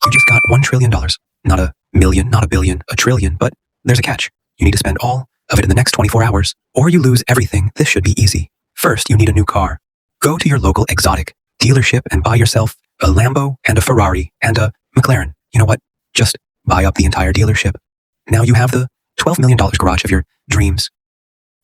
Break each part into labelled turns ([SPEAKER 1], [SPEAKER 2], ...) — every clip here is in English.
[SPEAKER 1] You just got $1 trillion. Not a million, not a billion, a trillion, but there's a catch. You need to spend all of it in the next 24 hours, or you lose everything. This should be easy. First, you need a new car. Go to your local exotic dealership and buy yourself a Lambo and a Ferrari and a McLaren. You know what? Just buy up the entire dealership. Now you have the $12 million garage of your dreams.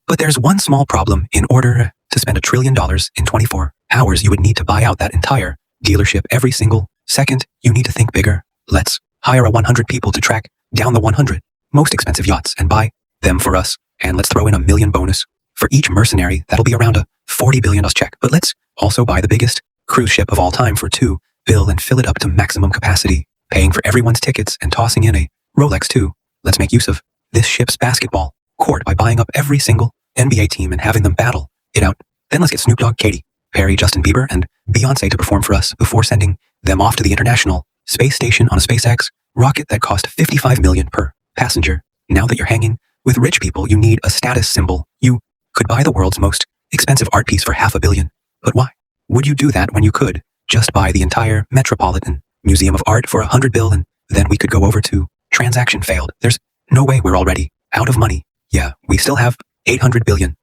[SPEAKER 1] But there's one small problem. In order to spend $1 trillion in 24 hours, you would need to buy out that entire dealership every single second. You need to think bigger. Let's hire 100 people to track down the 100 most expensive yachts and buy them for us. And let's throw in $1 million bonus for each mercenary. That'll be around a $40 billion check. But let's also buy the biggest cruise ship of all time for $2 billion and fill it up to maximum capacity, paying for everyone's tickets and tossing in a Rolex too. Let's make use of this ship's basketball court by buying up every single NBA team and having them battle it out. Then let's get Snoop Dogg, Katy Perry, Justin Bieber, and Beyonce to perform for us before sending them off to the International Space Station on a SpaceX rocket that cost $55 million per passenger. Now that you're hanging with rich people, you need a status symbol. You could buy the world's most expensive art piece for $500 million. But why would you do that when you could just buy the entire Metropolitan Museum of Art for $100 billion and then we could go over to transaction failed? There's no way. We're already out of money. Yeah, we still have $800 billion.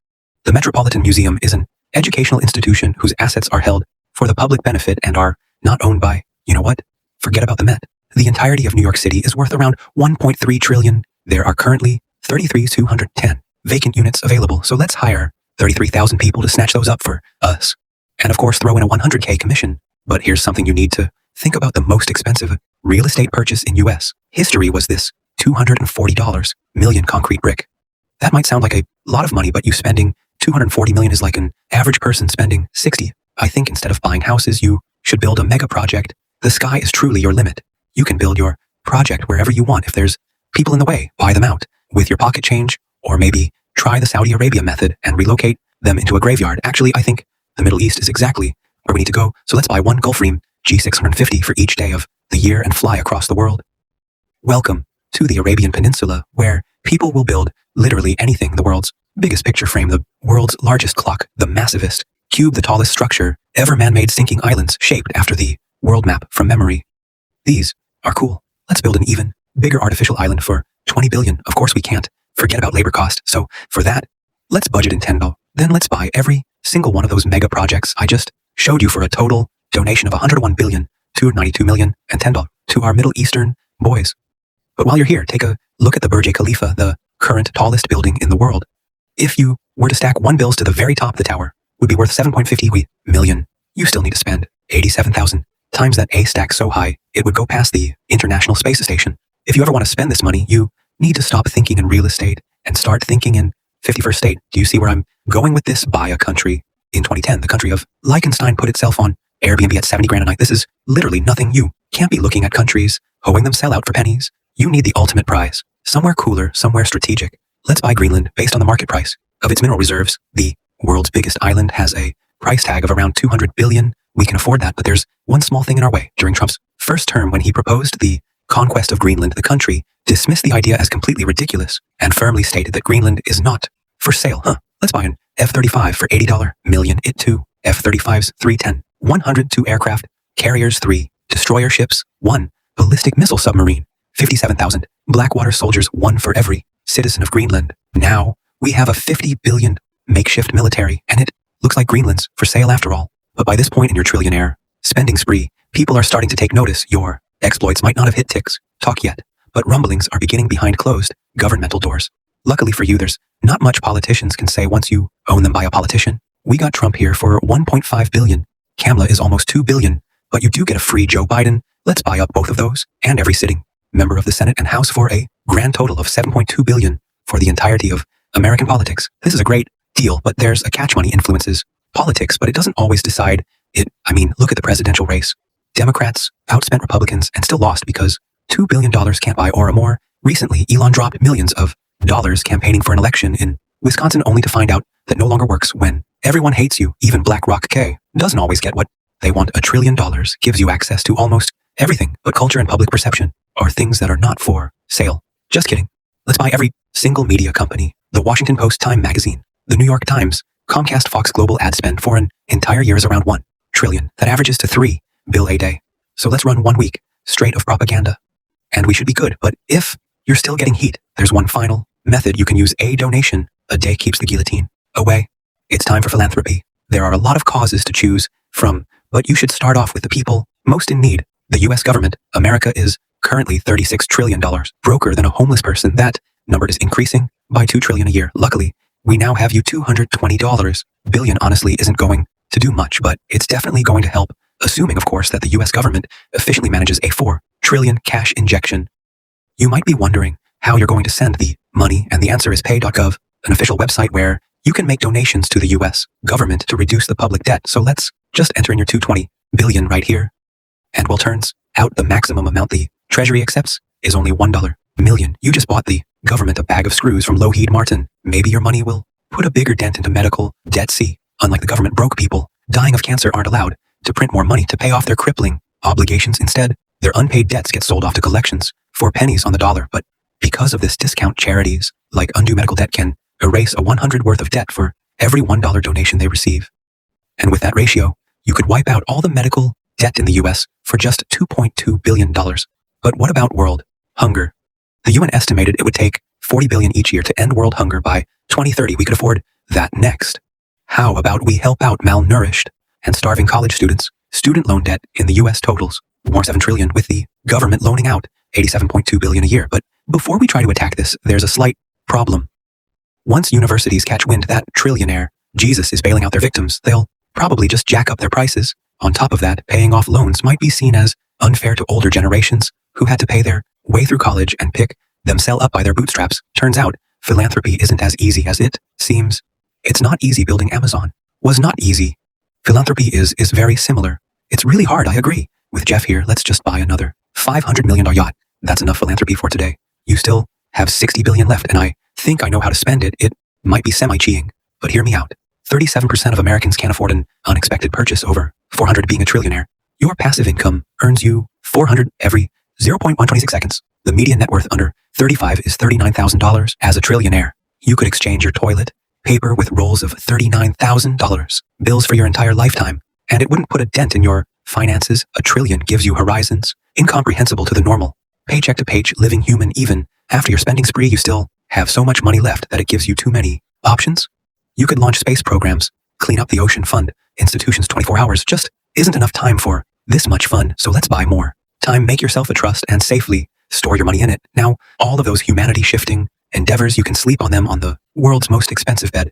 [SPEAKER 1] The Metropolitan Museum is an educational institution whose assets are held for the public benefit and are not owned by, you know what? Forget about the Met. The entirety of New York City is worth around $1.3 trillion. There are currently 33,210 vacant units available, so let's hire 33,000 people to snatch those up for us. And of course, throw in a $100K commission. But here's something you need to think about. The most expensive real estate purchase in U.S. history was this $240 million concrete brick. That might sound like a lot of money, but you spending $240 million is like an average person spending $60. I think instead of buying houses, you should build a mega project. The sky is truly your limit. You can build your project wherever you want. If there's people in the way, buy them out with your pocket change, or maybe try the Saudi Arabia method and relocate them into a graveyard. Actually, I think the Middle East is exactly where we need to go. So let's buy one Gulfstream G650 for each day of the year and fly across the world. Welcome to the Arabian Peninsula, where people will build literally anything. The world's biggest picture frame, the world's largest clock, the massivest cube, the tallest structure ever, man-made sinking islands shaped after the world map from memory. These are cool. Let's build an even bigger artificial island for $20 billion. Of course, we can't forget about labor cost. So for that, let's budget in $10. Then let's buy every single one of those mega projects I just showed you for a total donation of $101 billion, $292 million, and $10 to our Middle Eastern boys. But while you're here, take a look at the Burj Khalifa, the current tallest building in the world. If you were to stack one bills to the very top, the tower would be worth $7.50 million. You still need to spend 87,000 times that A stack so high, it would go past the International Space Station. If you ever want to spend this money, you need to stop thinking in real estate and start thinking in 51st state. Do you see where I'm going with this? Buy a country. In 2010, the country of Liechtenstein put itself on Airbnb at $70,000 a night. This is literally nothing. You can't be looking at countries, hoeing them sell out for pennies. You need the ultimate prize. Somewhere cooler, somewhere strategic. Let's buy Greenland based on the market price of its mineral reserves. The world's biggest island has a price tag of around $200 billion. We can afford that, but there's one small thing in our way. During Trump's first term, when he proposed the conquest of Greenland, the country dismissed the idea as completely ridiculous and firmly stated that Greenland is not for sale. Let's buy an F-35 for $80 million. It too. F-35s, 310. 102 aircraft carriers, 3 destroyer ships, 1 ballistic missile submarine, 57,000 Blackwater soldiers, 1 for every citizen of Greenland. Now we have a $50 billion makeshift military, and it looks like Greenland's for sale after all. But by this point in your trillionaire spending spree, people are starting to take notice. Your exploits might not have hit TikTok yet, but rumblings are beginning behind closed governmental doors. Luckily for you, there's not much politicians can say once you own them by a politician. We got Trump here for $1.5 billion. Kamala is almost $2 billion, but you do get a free Joe Biden. Let's buy up both of those and every sitting member of the Senate and House for a grand total of $7.2 billion for the entirety of American politics. This is a great deal, but there's a catch. Money influences politics, but it doesn't always decide it. I mean, look at the presidential race. Democrats outspent Republicans and still lost because $2 billion can't buy or more. Recently, Elon dropped millions of dollars campaigning for an election in Wisconsin only to find out that no longer works when everyone hates you. Even BlackRock K doesn't always get what they want. $1 trillion gives you access to almost everything, but culture and public perception are things that are not for sale. Just kidding. Let's buy every single media company. The Washington Post, Time Magazine, the New York Times, Comcast, Fox. Global ad spend for an entire year is around $1 trillion. That averages to $3 billion a day. So let's run 1 week straight of propaganda. And we should be good, but if you're still getting heat, there's one final method you can use: a donation. A day keeps the guillotine away. It's time for philanthropy. There are a lot of causes to choose from, but you should start off with the people most in need. The US government, America, is currently $36 trillion broker than a homeless person. That number is increasing by $2 trillion a year. Luckily, we now have you $220 billion. Honestly, isn't going to do much, but it's definitely going to help, assuming, of course, that the US government efficiently manages a $4 trillion cash injection. You might be wondering how you're going to send the money, and the answer is pay.gov, an official website where you can make donations to the US government to reduce the public debt. So let's just enter in your $220 billion right here. And well, turns out the maximum amount the Treasury accepts is only $1 million. You just bought the government a bag of screws from Lockheed Martin. Maybe your money will put a bigger dent into medical debt. See, unlike the government, broke people dying of cancer aren't allowed to print more money to pay off their crippling obligations. Instead, their unpaid debts get sold off to collections for pennies on the dollar. But because of this discount, charities like Undo Medical Debt can erase a $100 worth of debt for every $1 donation they receive. And with that ratio, you could wipe out all the medical debt in the US for just $2.2 billion. But what about world hunger? The UN estimated it would take $40 billion each year to end world hunger by 2030. We could afford that next. How about we help out malnourished and starving college students? Student loan debt in the US totals more $7 trillion, with the government loaning out $87.2 billion a year. But before we try to attack this, there's a slight problem. Once universities catch wind that Trillionaire Jesus is bailing out their victims, they'll probably just jack up their prices. On top of that, paying off loans might be seen as unfair to older generations who had to pay their way through college and pick themselves up by their bootstraps. Turns out, philanthropy isn't as easy as it seems. It's not easy. Building Amazon was not easy. Philanthropy is very similar. It's really hard, I agree. With Jeff here, let's just buy another $500 million yacht. That's enough philanthropy for today. You still have $60 billion left, and I think I know how to spend it. It might be semi-cheating, but hear me out. 37% of Americans can't afford an unexpected purchase over $400. Being a trillionaire, your passive income earns you $400 every 0.126 seconds. The median net worth under 35 is $39,000. As a trillionaire, you could exchange your toilet paper with rolls of $39,000 bills for your entire lifetime, and it wouldn't put a dent in your finances. A trillion gives you horizons incomprehensible to the normal paycheck to page living human. Even after your spending spree, you still have so much money left that it gives you too many options. You could launch space programs, clean up the ocean, fund institutions 24 hours. Just isn't enough time for this much fun, so let's buy more time, make yourself a trust, and safely store your money in it. Now, all of those humanity-shifting endeavors, you can sleep on them on the world's most expensive bed.